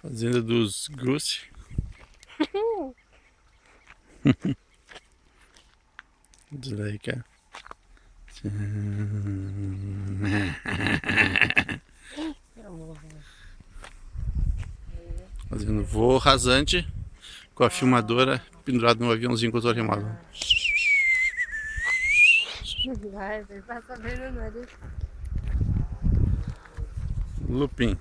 Fazenda dos Goose. Zuleika. Fazendo voo rasante com a filmadora pendurada no aviãozinho controle remoto. Vai passar bem no nariz. Lupin.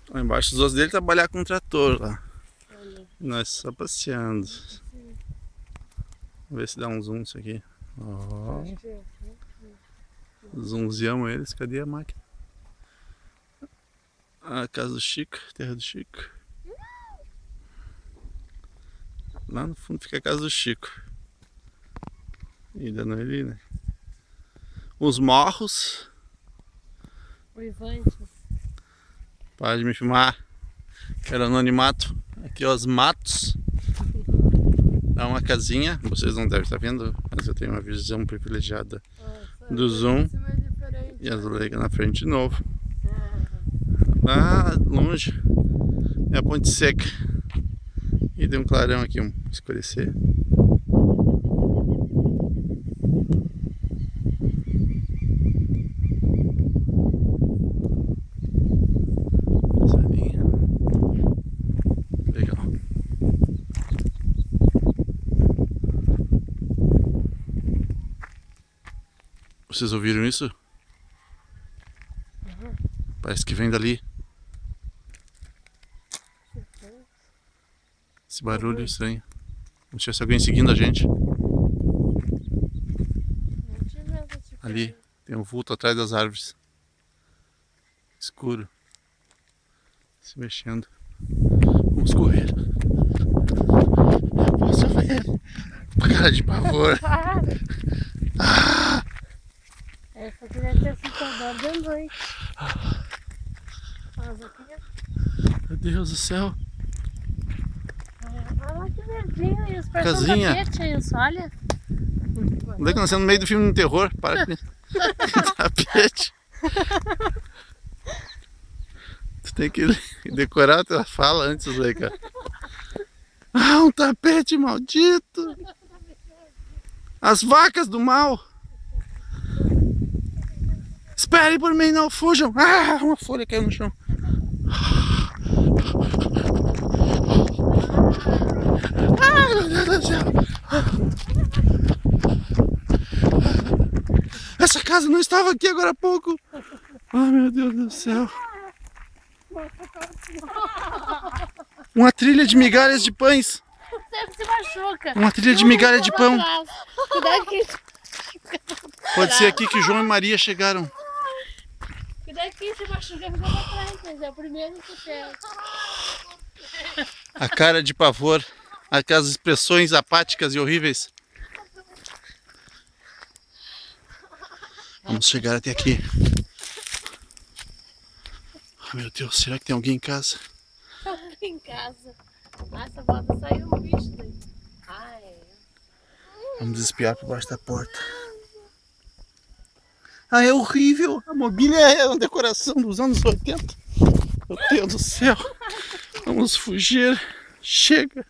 Lá embaixo dos ossos dele trabalhar com um trator lá. Nós só passeando. Vamos ver se dá um zoom isso aqui. Ó. Zoomziamos eles. Cadê a máquina? A casa do Chico, terra do Chico. Lá no fundo fica a casa do Chico. E dando ali, né? Os morros. O Ivante. Para de me filmar. Quero anonimato. Aqui ó, os matos. Dá uma casinha. Vocês não devem estar vendo, mas eu tenho uma visão privilegiada do zoom. E a Zuleika na frente de novo. Lá longe é a Ponte Seca. E deu um clarão aqui, um escurecer. Essa linha. Legal. Vocês ouviram isso? Parece que vem dali. Esse barulho estranho. Não sei se alguém seguindo a gente. Ali tem um vulto atrás das árvores. Escuro. Se mexendo. Vamos correr. Posso ver? Cara de pavor. Essa queria ter assustador da noite. Meu Deus do céu. Olha que verdinho, e os Casinha. tapete, olha. Onde é que nós estamos no meio do filme de terror? Para com tapete. Tu tem que decorar a tua fala antes, Zuleika. Ah, um tapete maldito. As vacas do mal. Esperem por mim, não fujam. Ah, uma folha caiu no chão. Ah, meu Deus do céu. Essa casa não estava aqui agora há pouco. Ah, meu Deus do céu. Uma trilha de migalhas de pães. Sempre se machuca. Uma trilha de migalha de pão. Cuidado que... Pode ser aqui que João e Maria chegaram. Cuidado que se machuca fica pra trás, mas é o primeiro que pega. A cara de pavor, aquelas expressões apáticas e horríveis. Vamos chegar até aqui. Oh, meu Deus, será que tem alguém em casa? Em casa. Essa bota saiu um bicho daí. Ai. Vamos espiar por baixo da porta. Ah, é horrível! A mobília é uma decoração dos anos 80. Meu Deus do céu! Vamos fugir. Chega!